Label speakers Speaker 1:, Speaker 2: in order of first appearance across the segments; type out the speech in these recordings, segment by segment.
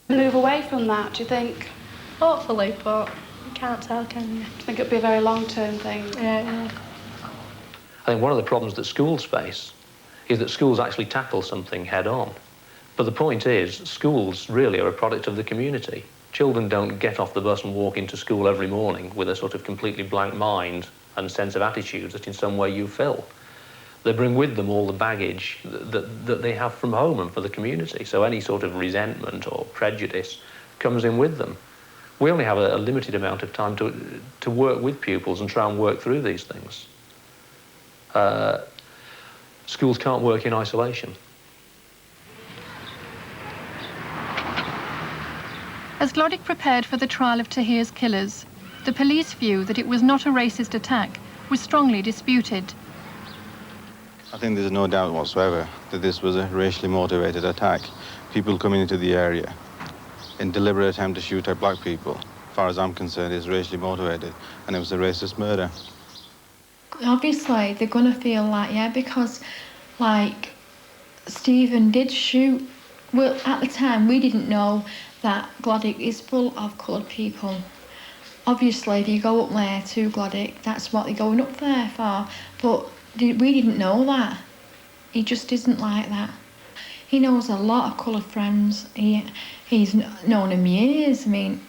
Speaker 1: move away from that, do you think?
Speaker 2: Hopefully, but you can't tell, can you?
Speaker 1: Do you think it'd be a very long-term thing?
Speaker 2: Yeah.
Speaker 3: I think one of the problems that schools face is that schools actually tackle something head-on. But the point is, schools really are a product of the community. Children don't get off the bus and walk into school every morning with a sort of completely blank mind and sense of attitudes that in some way you fill. They bring with them all the baggage that they have from home and for the community. So any sort of resentment or prejudice comes in with them. We only have a limited amount of time to work with pupils and try and work through these things. Schools can't work in isolation.
Speaker 4: As Gloddick prepared for the trial of Tahir's killers, the police view that it was not a racist attack was strongly disputed.
Speaker 5: I think there's no doubt whatsoever that this was a racially motivated attack. People coming into the area in deliberate attempt to shoot at black people, as far as I'm concerned, is racially motivated, and it was a racist murder.
Speaker 6: Obviously, they're going to feel like, yeah, because, like, Stephen did shoot. Well, at the time, we didn't know that Gloddick is full of coloured people. Obviously, if you go up there to Gloddick, that's what they're going up there for. But we didn't know that. He just isn't like that. He knows a lot of coloured friends. He's known them years. I mean,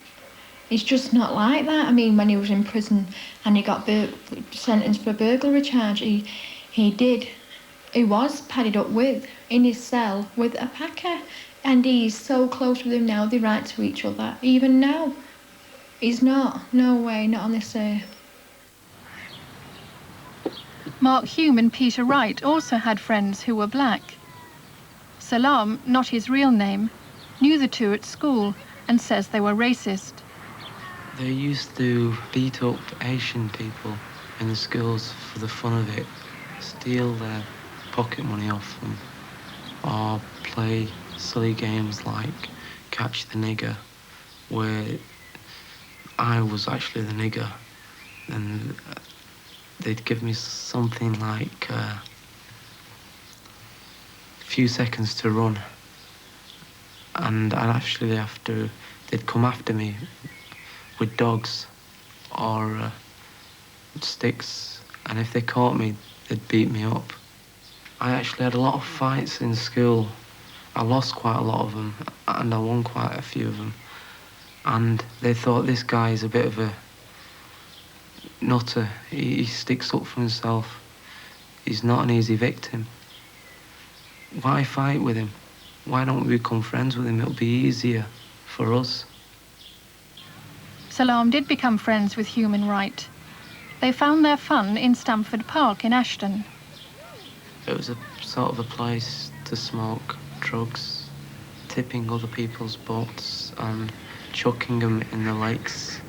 Speaker 6: he's just not like that. I mean, when he was in prison and he got sentenced for a burglary charge, he was padded up in his cell with a packer. And he's so close with him now, they write to each other. Even now, he's not. No way, not on this earth.
Speaker 4: Mark Hume and Peter Wright also had friends who were black. Salam, not his real name, knew the two at school and says they were racist.
Speaker 7: They used to beat up Asian people in the schools for the fun of it, steal their pocket money off them, or play silly games like Catch the Nigger, where I was actually the nigger, and they'd give me something like a few seconds to run, and they'd come after me with dogs or sticks, and if they caught me, they'd beat me up. I actually had a lot of fights in school. I lost quite a lot of them, and I won quite a few of them. And they thought this guy is a bit of a nutter. He sticks up for himself. He's not an easy victim. Why fight with him? Why don't we become friends with him? It'll be easier for us.
Speaker 4: Salam did become friends with Hume and Wright. They found their fun in Stamford Park in Ashton.
Speaker 7: It was a sort of a place to smoke drugs, tipping other people's boats and chucking them in the lakes,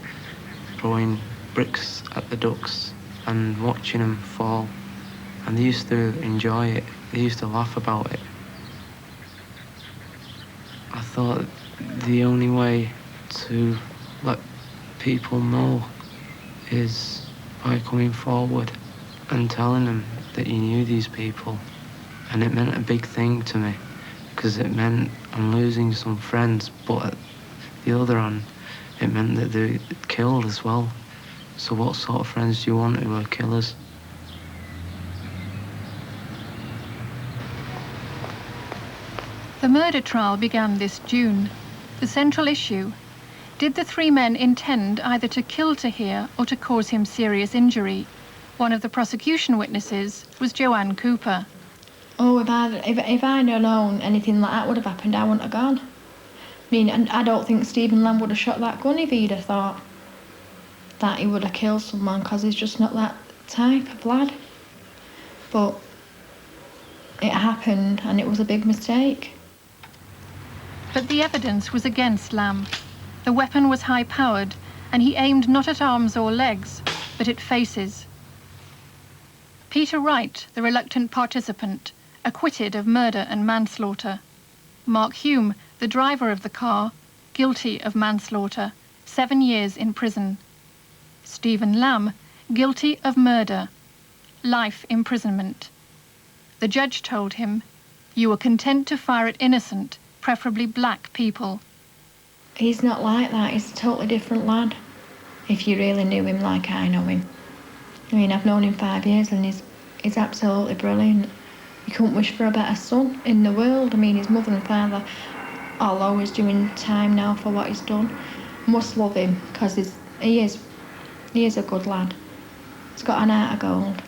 Speaker 7: throwing bricks at the ducks and watching them fall. And they used to enjoy it. They used to laugh about it. I thought the only way to let people know is by coming forward and telling them that you knew these people. And it meant a big thing to me, because it meant I'm losing some friends, but at the other hand, it meant that they killed as well. So what sort of friends do you want who are killers?
Speaker 4: The murder trial began this June. The central issue: did the three men intend either to kill Tahir or to cause him serious injury? One of the prosecution witnesses was Joanne Cooper.
Speaker 6: Oh, if I'd have known anything like that would have happened, I wouldn't have gone. I mean, and I don't think Stephen Lamb would have shot that gun if he'd have thought that he would have killed someone, because he's just not that type of lad. But it happened, and it was a big mistake.
Speaker 4: But the evidence was against Lamb. The weapon was high-powered, and he aimed not at arms or legs, but at faces. Peter Wright, the reluctant participant, acquitted of murder and manslaughter. Mark Hume, the driver of the car, guilty of manslaughter, 7 years in prison. Stephen Lamb, guilty of murder, life imprisonment. The judge told him, "You were content to fire at innocent, preferably black people."
Speaker 6: he's not like that. He's a totally different lad, if you really knew him like I know him. I mean, I've known him 5 years and he's absolutely brilliant. You couldn't wish for a better son in the world. I mean, his mother and father are always doing time now for what he's done. Must love him, because he is a good lad. He's got an heart of gold.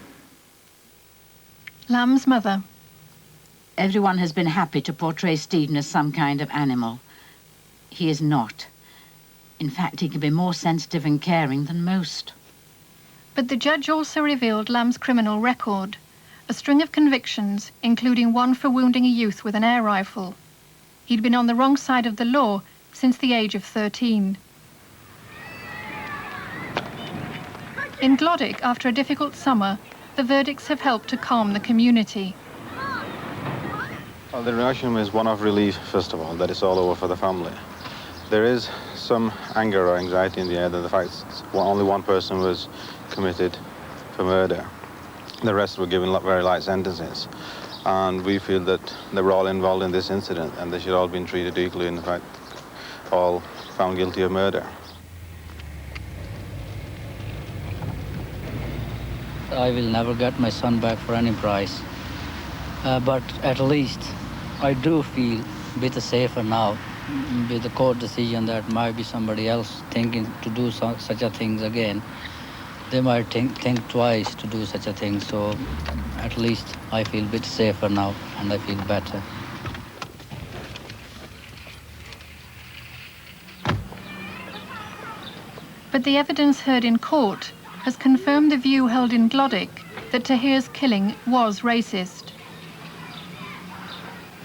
Speaker 4: Lamb's mother.
Speaker 8: Everyone has been happy to portray Stephen as some kind of animal. He is not. In fact, he can be more sensitive and caring than most.
Speaker 4: But the judge also revealed Lamb's criminal record, a string of convictions, including one for wounding a youth with an air rifle. He'd been on the wrong side of the law since the age of 13. In Glodick, after a difficult summer, the verdicts have helped to calm the community.
Speaker 5: Well, the reaction is one of relief, first of all, that it's all over for the family. There is some anger or anxiety in the air that the fact only one person was committed for murder. The rest were given very light sentences. And we feel that they were all involved in this incident and they should all been treated equally, in fact, all found guilty of murder.
Speaker 9: I will never get my son back for any price. But at least I do feel a bit safer now with the court decision that might be somebody else thinking to do such a thing again. They might think twice to do such a thing, so at least I feel a bit safer now and I feel better.
Speaker 4: But the evidence heard in court has confirmed the view held in Glodick that Tahir's killing was racist.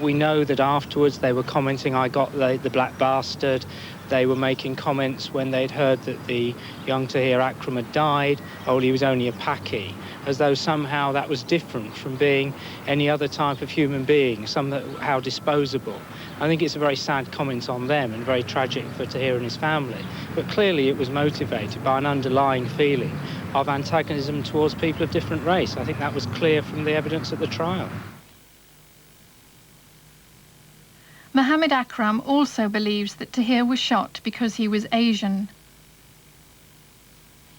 Speaker 10: We know that afterwards they were commenting, I got the black bastard. They were making comments when they'd heard that the young Tahir Akram had died, oh, he was only a Paki, as though somehow that was different from being any other type of human being, somehow disposable. I think it's a very sad comment on them and very tragic for Tahir and his family. But clearly it was motivated by an underlying feeling of antagonism towards people of different race. I think that was clear from the evidence at the trial.
Speaker 4: Mohammed Akram also believes that Tahir was shot because he was Asian.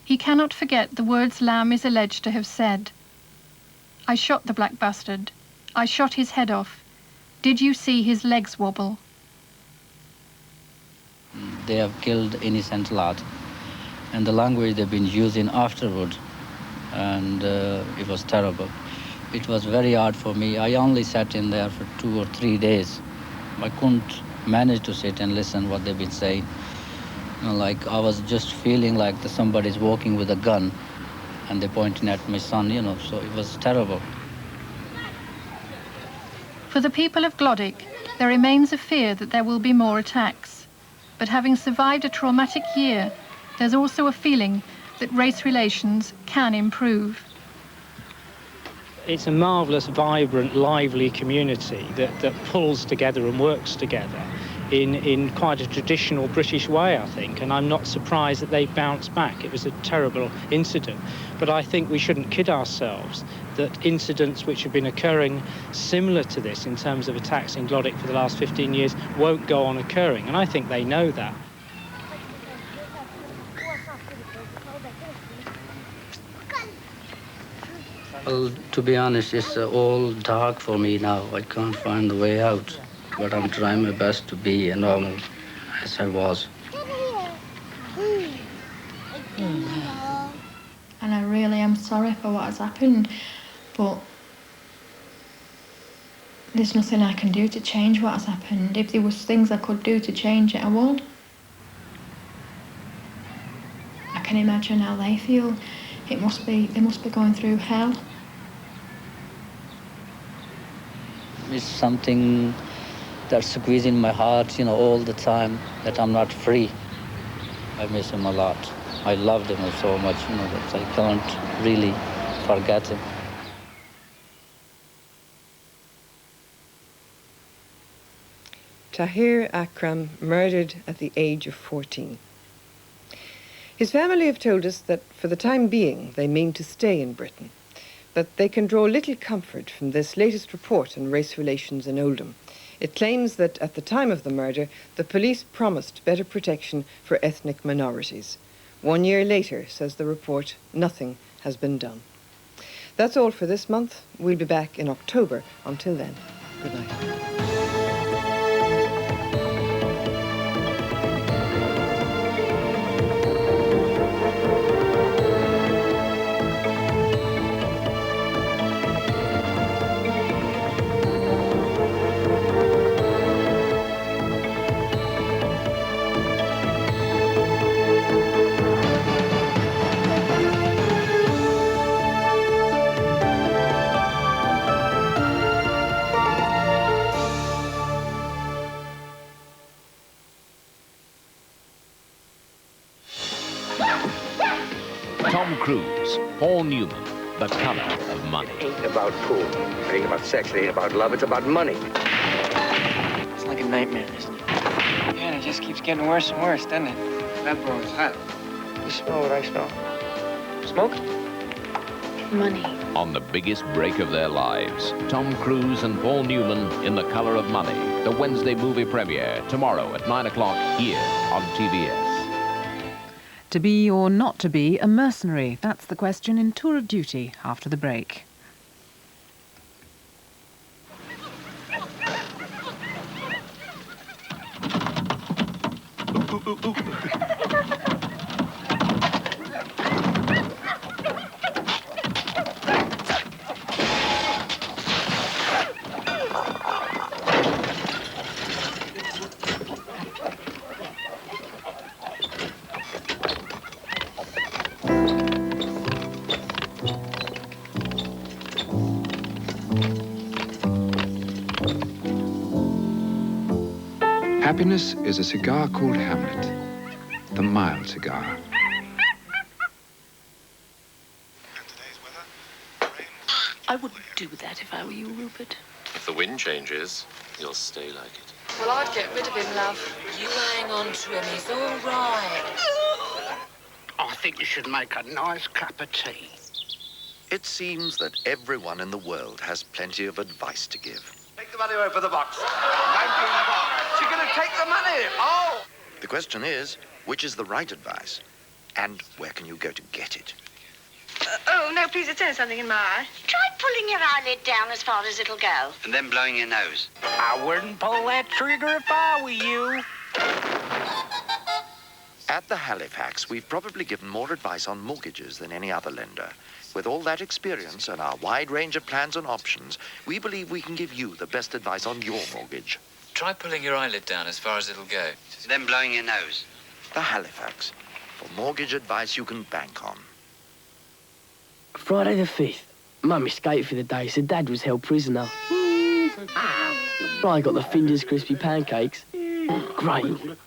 Speaker 4: He cannot forget the words Lamb is alleged to have said. I shot the black bastard. I shot his head off. Did you see his legs wobble?
Speaker 9: They have killed innocent lad. And the language they've been using afterward, and it was terrible. It was very hard for me. I only sat in there for 2 or 3 days. I couldn't manage to sit and listen what they've been saying. You know, like I was just feeling like somebody's walking with a gun and they're pointing at my son, you know, so it was terrible.
Speaker 4: For the people of Glodick, there remains a fear that there will be more attacks. But having survived a traumatic year, there's also a feeling that race relations can improve.
Speaker 10: It's a marvellous, vibrant, lively community that pulls together and works together in quite a traditional British way, I think, and I'm not surprised that they've bounced back. It was a terrible incident, but I think we shouldn't kid ourselves that incidents which have been occurring similar to this in terms of attacks in Glodick for the last 15 years won't go on occurring, and I think they know that.
Speaker 9: Well, to be honest, it's all dark for me now. I can't find the way out. But I'm trying my best to be normal as I was.
Speaker 6: And I really am sorry for what has happened, but there's nothing I can do to change what has happened. If there was things I could do to change it, I would. I can imagine how they feel. They must be going through hell.
Speaker 9: It's something that's squeezing my heart, you know, all the time, that I'm not free. I miss him a lot. I loved him so much, you know, that I can't really forget him.
Speaker 11: Tahir Akram murdered at the age of 14. His family have told us that for the time being they mean to stay in Britain, but they can draw little comfort from this latest report on race relations in Oldham. It claims that at the time of the murder, the police promised better protection for ethnic minorities. 1 year later, says the report, nothing has been done. That's all for this month. We'll be back in October. Until then, good night.
Speaker 12: Tom Cruise, Paul Newman, The Colour of Money.
Speaker 13: It ain't about pool. It ain't about sex. It ain't about love. It's about money.
Speaker 14: It's like a nightmare, isn't it? Yeah, and it just keeps getting worse and worse, doesn't it? That boy's hot.
Speaker 13: You smell what I smell? Smoke?
Speaker 2: Money.
Speaker 12: On the biggest break of their lives, Tom Cruise and Paul Newman in The Colour of Money, the Wednesday movie premiere, tomorrow at 9 o'clock here on TVS.
Speaker 15: To be or not to be a mercenary? That's the question in Tour of Duty after the break.
Speaker 16: Happiness is a cigar called Hamlet, the mild cigar.
Speaker 2: I wouldn't do that if I were you, Rupert.
Speaker 17: If the wind changes, you'll stay like it.
Speaker 1: Well, I'd get rid of him, love.
Speaker 18: You hang on to him, he's all right.
Speaker 19: I think you should make a nice cup of tea.
Speaker 20: It seems that everyone in the world has plenty of advice to give.
Speaker 13: Take the money away for the box. 19 bucks. You're going to take the money. Oh!
Speaker 20: The question is, which is the right advice? And where can you go to get it?
Speaker 21: Oh, no, please, it's something in my eye.
Speaker 22: Try pulling your eyelid down as far as it'll go.
Speaker 19: And then blowing your nose. I wouldn't pull that trigger if I were you.
Speaker 20: At the Halifax, we've probably given more advice on mortgages than any other lender. With all that experience and our wide range of plans and options, we believe we can give you the best advice on your mortgage.
Speaker 17: Try pulling your eyelid down as far as it'll go.
Speaker 19: Then blowing your nose.
Speaker 20: The Halifax, for mortgage advice you can bank on.
Speaker 23: Friday the 5th, Mum escaped for the day, so Dad was held prisoner. I got the Findus crispy pancakes. Great.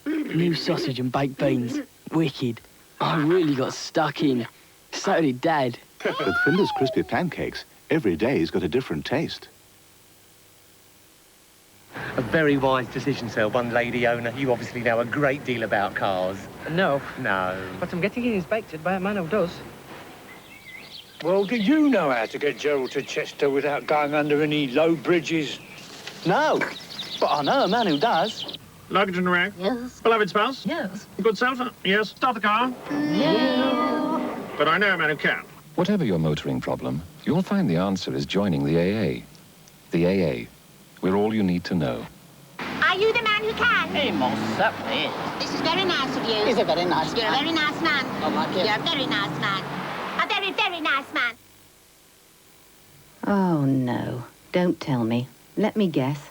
Speaker 23: New sausage and baked beans. Wicked. I really got stuck in. So did Dad.
Speaker 24: With Findus crispy pancakes, every day's got a different taste.
Speaker 25: A very wise decision, sir, one lady owner. You obviously know a great deal about cars.
Speaker 14: No.
Speaker 25: No.
Speaker 14: But I'm getting it inspected by a man who does.
Speaker 26: Well, do you know how to get Gerald to Chester without going under any low bridges?
Speaker 23: No, but I know a man who does.
Speaker 27: Luggage in the rack?
Speaker 23: Yes.
Speaker 27: Beloved spouse?
Speaker 23: Yes.
Speaker 27: Good self? Yes. Start the car?
Speaker 23: No.
Speaker 27: But I know a man who can.
Speaker 28: Whatever your motoring problem, you'll find the answer is joining the AA. The AA. We're all you need to know.
Speaker 22: Are you the man who can?
Speaker 23: He most certainly is.
Speaker 22: This is very nice of you.
Speaker 23: He's a very nice
Speaker 22: You're
Speaker 23: man.
Speaker 22: a very nice man.
Speaker 23: I like it.
Speaker 22: You're a very nice man. A very, very nice man.
Speaker 29: Oh, no. Don't tell me. Let me guess.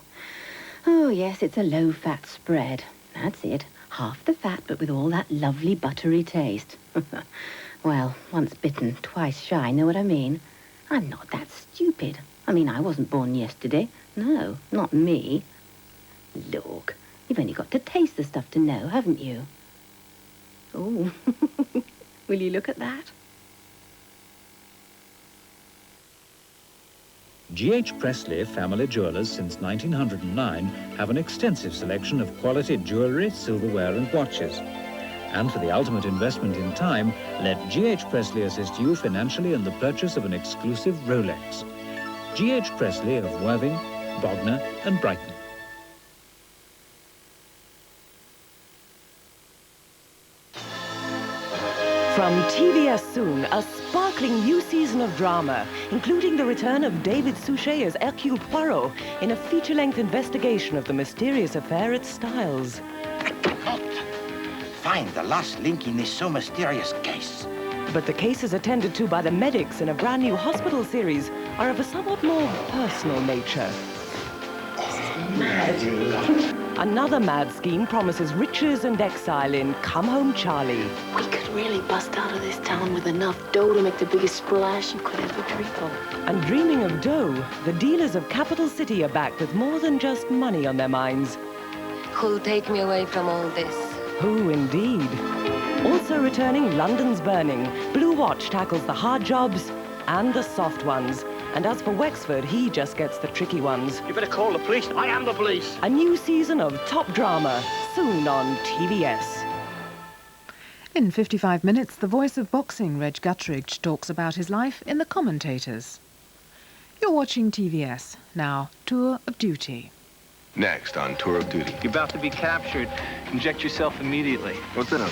Speaker 29: Oh, yes, it's a low-fat spread. That's it. Half the fat, but with all that lovely buttery taste. Well, once bitten, twice shy, know what I mean? I'm not that stupid. I mean, I wasn't born yesterday. No, not me. Look, you've only got to taste the stuff to know, haven't you? Oh, will you look at that?
Speaker 30: H Pressley Family Jewellers since 1909 have an extensive selection of quality jewellery, silverware and watches. And for the ultimate investment in time, let H Pressley assist you financially in the purchase of an exclusive Rolex. H Pressley of Worthing, Bognor and Brighton.
Speaker 3: From TVS soon, a sparkling new season of drama, including the return of David Suchet as Hercule Poirot in a feature-length investigation of the mysterious affair at Styles.
Speaker 4: Find the last link in this so mysterious case.
Speaker 3: But the cases attended to by the medics in a brand new hospital series are of a somewhat more personal nature. Another mad scheme promises riches and exile in Come Home Charlie.
Speaker 2: We could really bust out of this town with enough dough to make the biggest splash you could ever dream of.
Speaker 3: And dreaming of dough, the dealers of Capital City are back with more than just money on their minds.
Speaker 5: Who'll take me away from all this?
Speaker 3: Who indeed? Also returning, London's Burning. Blue Watch tackles the hard jobs and the soft ones. And as for Wexford, he just gets the tricky ones.
Speaker 26: You better call the police. I am the police.
Speaker 3: A new season of top drama, soon on TVS.
Speaker 15: In 55 minutes, the voice of boxing, Reg Guttridge, talks about his life in The Commentators. You're watching TVS. Now, Tour of Duty.
Speaker 6: Next on Tour of Duty.
Speaker 14: You're about to be captured. Inject yourself immediately.
Speaker 6: What's in 'em?